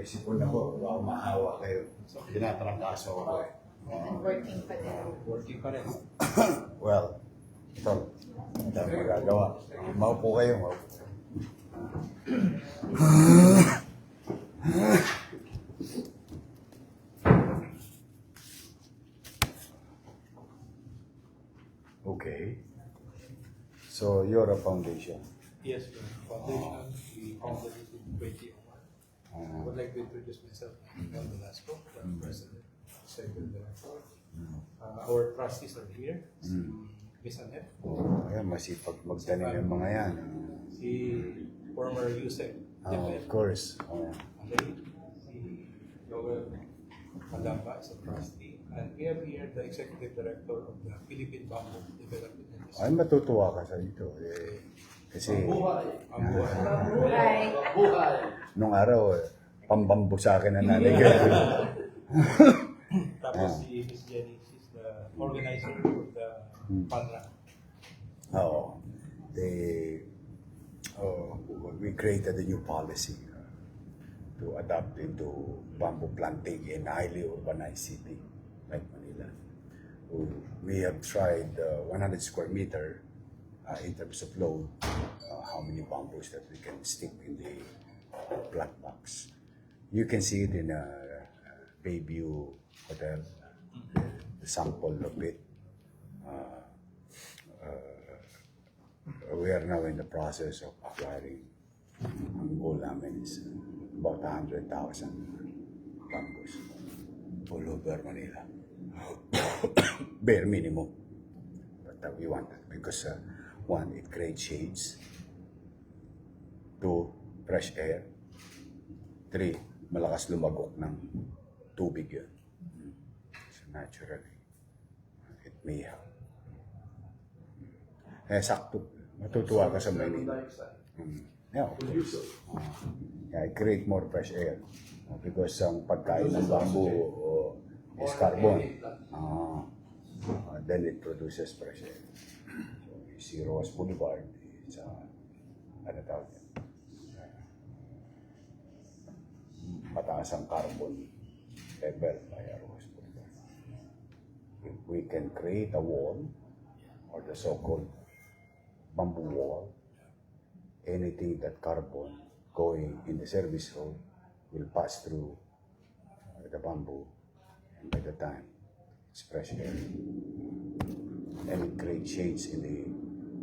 May sipon ako, baka maawa kayo. Tinatrangkaso ako eh. Working pa din. Working pa rin. Well, ito, ang dami magagawa. Maupo kayo, maupo. Okay. So, you're a foundation. Yes, sir. Foundation, we founded it in 2001. I would like to introduce myself. I'm Velasco, the president, second director. Our trustees are here. Si Miss Annette, Oh, ayan, masipag magtanim yung mga yan. si former USEC, Of course. Oh. okay, si Joel Magamba is a trustee. And we have here the executive director of the Philippine Bamboo Development Industry. Ay, matutuwa ka sa ito. Eh, kasi Ang buhay. Buhay. nung araw, pambambo sa akin na nanay ko. Tapos si Miss Jenny, she's the organizer of the fund run. Oo. We created a new policy to adapt into bamboo planting in highly urbanized city like Manila. We have tried 100 square meter in terms of load, how many bamboos that we can stick in the plant box. You can see it in Bayview Hotel, the sample of it. We are now in the process of acquiring. Ang goal namin is about 100,000 bamboos all over Manila. Bare minimum. But we want that because one, it creates shades. Two, fresh air. Three, malakas lumagok ng tubig yun. So naturally, it may help. Sakto. Matutuwa ka sa Maynila. Yeah, of course. Yeah, it create more fresh air. Because ang pagkain ng bamboo is carbon. Then it produces fresh air. So, you see Roas Boulevard, it's ano tawag yan? Mataas ang carbon level by Roas Boulevard. If we can create a wall, or the so-called bamboo wall, anything that carbon going in the service road will pass through the bamboo, and by the time it's fresh air. And it creates shades in the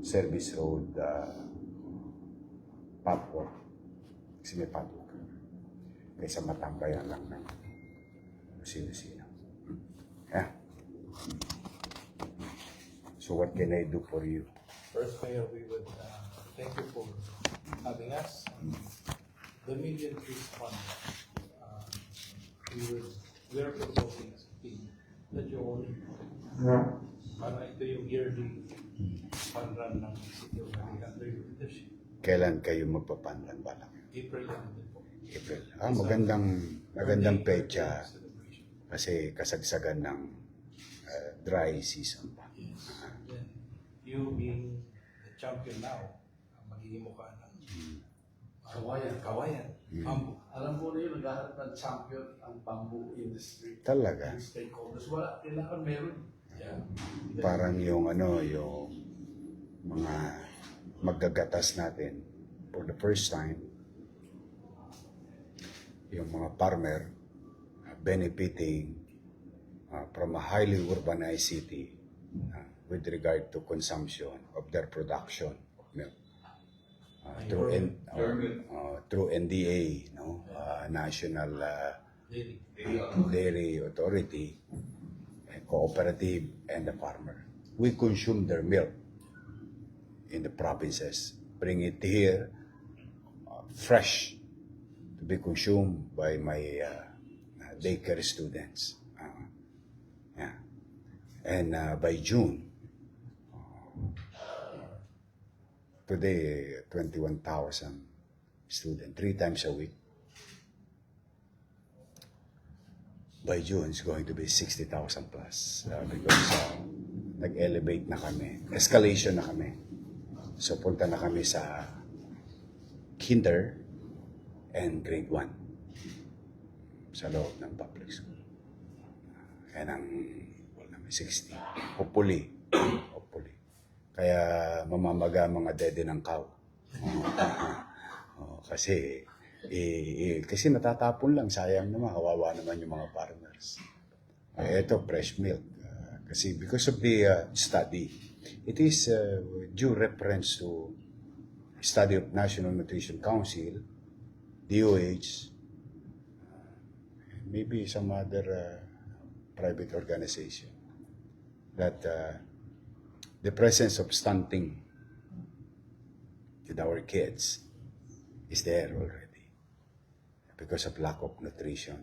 service road pathwalk. Kasi may pathwalk. Kaysa matambayan lang ng sino-sino. Yeah. So what can I do for you? First, Mayor, we would thank you for having us. The Million Trees Fund, we are proposing that you only para ito yung yearly fund run ng City of Manila under your leadership. Kailan kayo magpapanlan ba lang? April yan din po. April. Magandang petsa kasi kasagsagan ng dry season pa. Yes. Then, you being the champion now, magiging mukha ng kawayan, bamboo. Alam mo na yun, naghahanap ng champion ang bamboo industry. Talaga. Yung stakeholders. Wala, kailangan meron. Yeah. Parang yung yung mga maggagatas natin for the first time, yung mga farmer benefiting from a highly urbanized city with regard to consumption of their production of milk through NDA, National Dairy Authority, cooperative, and the farmer. We consume their milk in the provinces, bring it here fresh to be consumed by my daycare students. Yeah. And by June, today 21,000 students, 3 times a week. By June, it's going to be 60,000 plus because nag-elevate na kami. Escalation na kami. So, punta na kami sa kinder and grade 1. sa loob ng public school. Yan ang goal namin, 60. Hopefully. Kaya mamamaga mga dede ng cow. Kasi natatapon lang, sayang naman, kawawa naman yung mga farmers. Ito, fresh milk. Kasi because of the study, it is due reference to study of National Nutrition Council, DOH, maybe some other private organization, that the presence of stunting with our kids is there already because of lack of nutrition.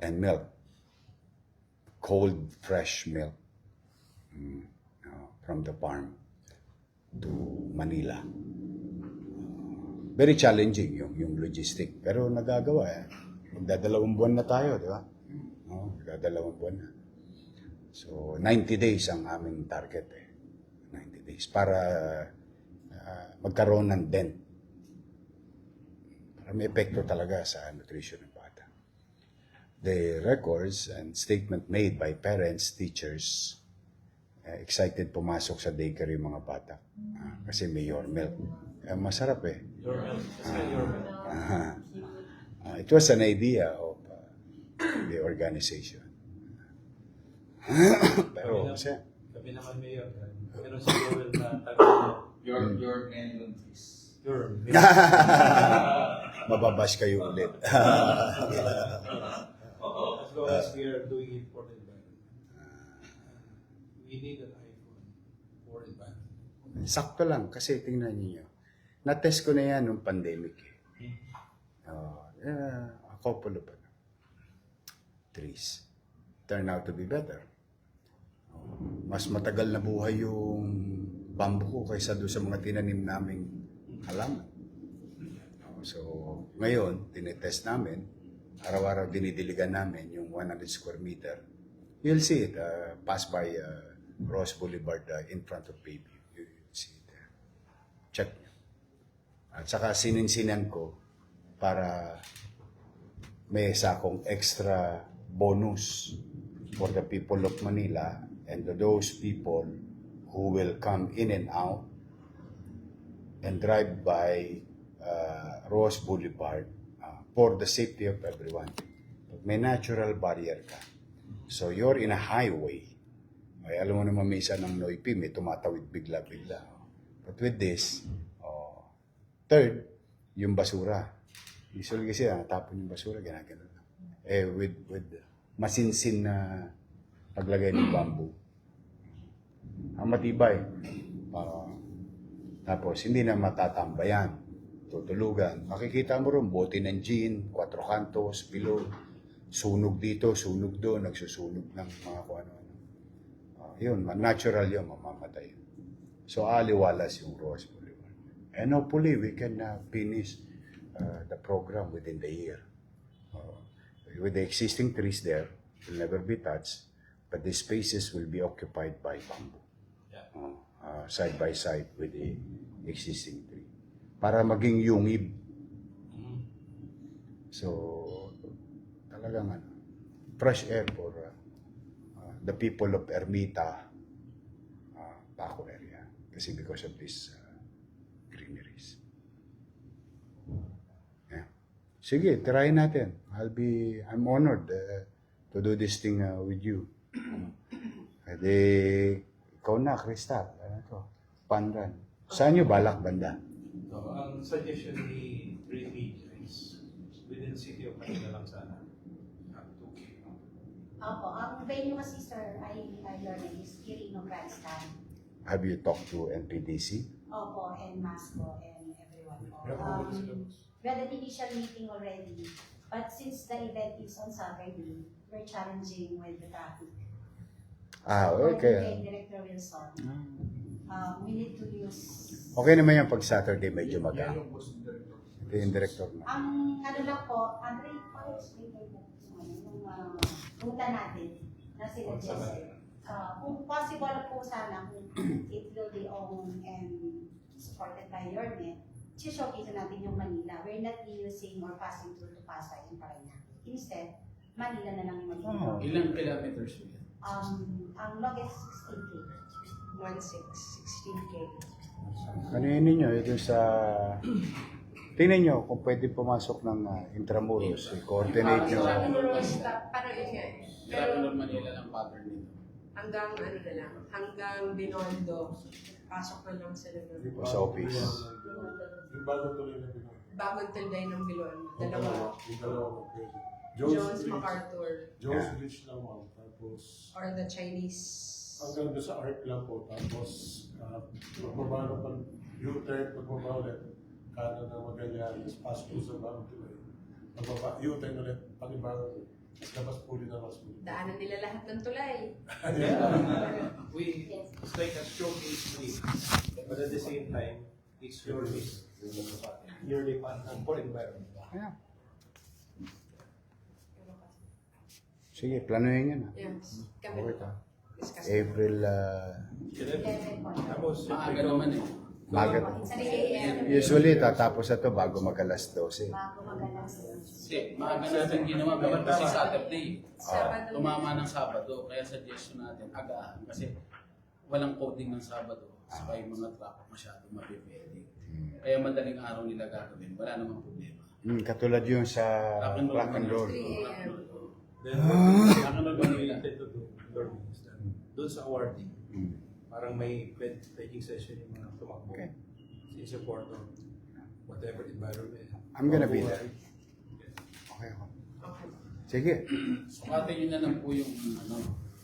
And milk, cold, fresh milk from the farm to Manila. Very challenging yung logistic. Pero nagagawa Magdadalawang buwan na tayo, di ba? Magdadalawang buwan na. So, 90 days ang aming target 90 days para magkaroon ng dent. Para may epekto talaga sa nutrition ng bata. The records and statement made by parents, teachers, excited pumasok sa daycare yung mga bata. Kasi may your milk. Masarap Your milk. Your milk. It was an idea of the organization. Pero, Kami naman mayor. Meron si Joel na taga Your name, please. your milk. mababash kayo ulit. As long as we are doing it for the environment. We need an iPhone for environment. Sakto lang, kasi tingnan niyo. Na-test ko na yan nung pandemic. A couple of trees turn out to be better. Mas matagal na buhay yung bamboo ko kaysa doon sa mga tinanim naming halaman. So, ngayon, tinetest namin, araw-araw dinidiligan namin yung 100 square meter. You'll see it, pass by Ross Boulevard in front of Bayview. You'll see it there. Check nyo. At saka sininsinan ko para may sakong extra bonus for the people of Manila and those people who will come in and out and drive by Ross Boulevard for the safety of everyone. May natural barrier ka. So you're in a highway. Ay, alam mo naman minsan ng Noipi, may tumatawid bigla-bigla. But with this, third, yung basura. Usually kasi tapon yung basura, ginagano lang. With masinsin na paglagay ng bamboo. Ang matibay. Tapos, hindi na matatambayan. Tutulugan. Makikita mo rin, bote ng gin, 4 kantos, bilog, sunog dito, sunog doon, nagsusunog ng mga kung ano-ano. Yun, natural yun, mamamatay. So, aliwalas yung Ross Boulevard. And hopefully, we can finish the program within the year. With the existing trees there, will never be touched, but the spaces will be occupied by bamboo. Side by side with the existing tree. Para maging yungib. So, talagang fresh air for the people of Ermita, Paco area. Kasi because of these greeneries. Yeah. Sige, try natin. I'm honored to do this thing with you. Ikaw na, Crystal. Ano to? Pandan. Saan nyo balak banda? So, ang suggestion ni Green Media is within the city of Manila lang sana. Opo, ang venue kasi sir, I learned is Quirino Grandstand. Have you talked to NPDC? Opo, and Masco and everyone po. Yeah. We had an initial meeting already, but since the event is on Saturday, we're challenging with the traffic. Okay. Kay Director Wilson, we need to use... Okay naman yan pag Saturday medyo maga. Yan yung post ng director. Ito yung director na. Ang ano lang po, Andre, explain kayo po yung ruta natin na sinadjust. Kung possible po sana, kung it will be owned and supported by Yorme, showcase natin yung Manila. We're not using or passing through to Pasay and Parañaque. instead, Manila na lang yung Oh. magiging. Ilang kilometers yun? Ang longest 16K. 16K. Ano yun ninyo? Ito sa... Tingnan nyo kung pwede pumasok ng Intramuros. I-coordinate nyo. Parang yun nga. Grabe Pero ng Manila ng pattern nito. hanggang ano na lang, hanggang Binondo, pasok na lang sila ng Sa office. Yung bago tuloy na Binondo. bagong tinday ng Binondo. Dalawa. Yung dalawa. Jones MacArthur Jones Bridge lang ako. Tapos, or the Chinese. hanggang doon sa Arc lang po. Tapos, pagbaba na pag U-turn, pagbaba ulit. Kanan na Magallanes, pasok po sa bagong tuloy. Pagbaba, U-turn ulit, panibang labas po din ang hospital. Daanan nila lahat ng tulay. We, Yes. it's like a showcase week, but at the same time, it's your list. Yearly fund for environment. Ayan. Sige, planuhin nyo na. Yes. Kami Okay ka. discuss. April, Tapos, Maaga naman eh. magat. Sa 3 a.m. Usually, tatapos na to bago mag-alas 12. Bago magalas. Kasi maaga natin ginawa, meron kasi Saturday. Sabado. Tumama ng Sabado, kaya suggestion natin, agahan. Kasi walang coding ng Sabado. Saka yung mga traffic masyado mabibili. Kaya madaling araw nila gagawin, wala namang problema. Katulad yung sa rock and roll. 3 a.m. then, ang ano ba nila to do, learning is that doon sa awarding, parang may pledging session yung mga tumakbo. Okay. In support of whatever environment. I'm gonna be there. Okay ako. Okay. Sige. Sukatin nyo na lang po yung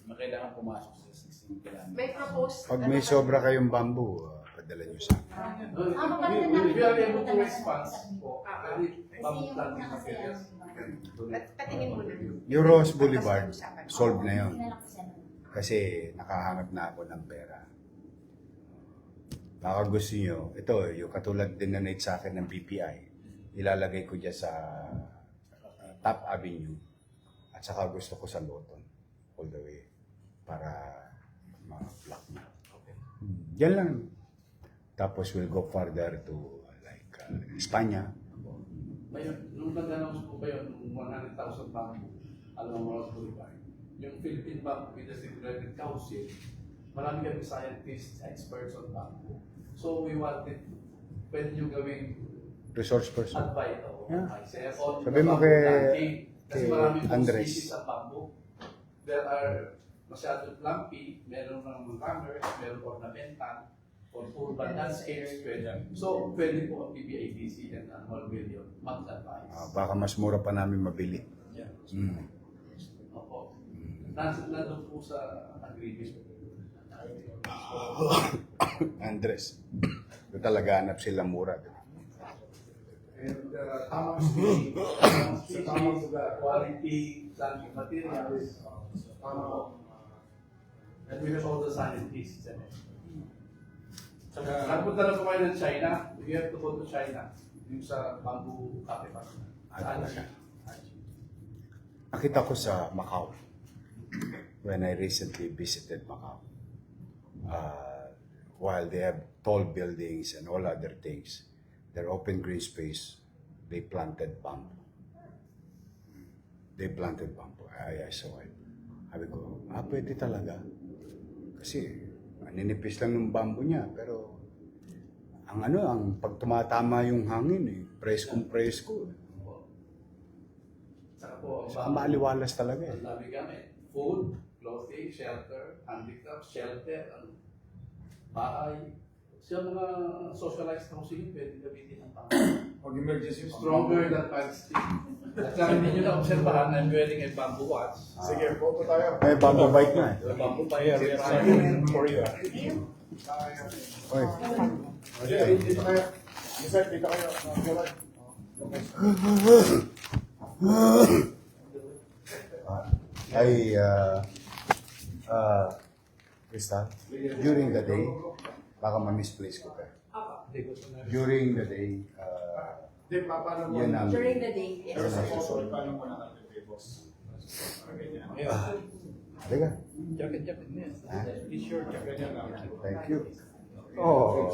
na kailangan pumasok sa 16 kilometers. May propose. Pag may sobra kayong bamboo, padala nyo sa akin. We are able to respond po. Kasi yung una kasi Patingin muna. Yung Rose Boulevard, solved na yun. Sinalak ko siya. Kasi nakahanap na ako ng pera. Baka gusto nyo, ito, yung katulad din na donate sa akin ng BPI, ilalagay ko dyan sa Top Avenue. At saka gusto ko sa Loton, all the way, para ma-block na. Yan lang. Tapos we'll go further to like Espanya. Ngayon, nung nag-announce po ba yun, 100,000 bamboo, alam mo Rose Boulevard, yung Philippine Bamboo Industry Development Council, marami kami scientists, experts on bamboo. So we wanted, pwede nyo gawing Resource person. advice o Yeah. advice on Sabi mo bamboo kay- planting. Kasi kay marami pong Andres. species ng bamboo. There are masyadong lumpy, meron ng hangers, meron ornamental, for urban landscapes, pwede. So, pwede po ang PBIDC and Animal Billion mag-advise. Baka mas mura pa namin mabili. Yeah. Mm. Opo. Nandun po sa agreement. Andres, ito talaga hanap sila mura. And tamang species, tamang quality, planting materials, tamang. And we have all the scientists. Nagpunta na po kayo ng China, you have to go to China, yung sa bamboo capital. Saan siya? Nakita ko sa Macau when I recently visited Macau. While they have tall buildings and all other things, their open green space, they planted bamboo. They planted bamboo. I saw it. Sabi ko, pwede talaga. Kasi, ninipis lang ng bamboo niya, pero ang pag tumatama yung hangin, preskong-presko. Saka po, Saka maaliwalas talaga ang dami gamit. Food, clothing, shelter, handicraft, shelter, bahay. Sa mga socialized housing, pwede gamitin ang bamboo. Pag emergency, Stronger than 5 stick. At saka hindi nyo na-obserbahan na I'm wearing a bamboo watch. Sige, photo tayo. May bamboo bike na eh. The bamboo pa Yeah, we are signing for you. Oy, Dito kayo. Isaac, dito kayo. Crystal, during the day, baka ma-misplace ko ka. During the day, yan ang... During the day, yes. yan ang susunod. Halika. Jacket niya. Ha? T-shirt, jacket niya. Thank you. Oh.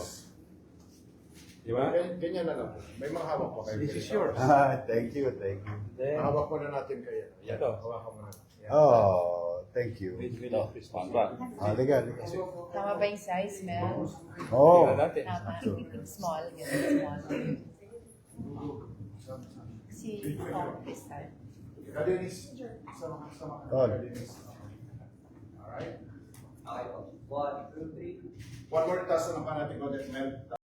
Di ba? Ganyan na lang po. May mga hawak po kayo. This is yours. Thank you, thank you. Then, Hawak mo na natin kayo. Yan, Ito. hawakan mo na. Yan. Oh, thank you. Ito. Liga, liga. Tama ba yung size, Mel? Oh, natin. Tama. Small, ganun, small. Si this time. Dennis, sama Tol. Dennis. Alright. Okay po. 1, 2, 3. One more task na pa natin, Godette Mel.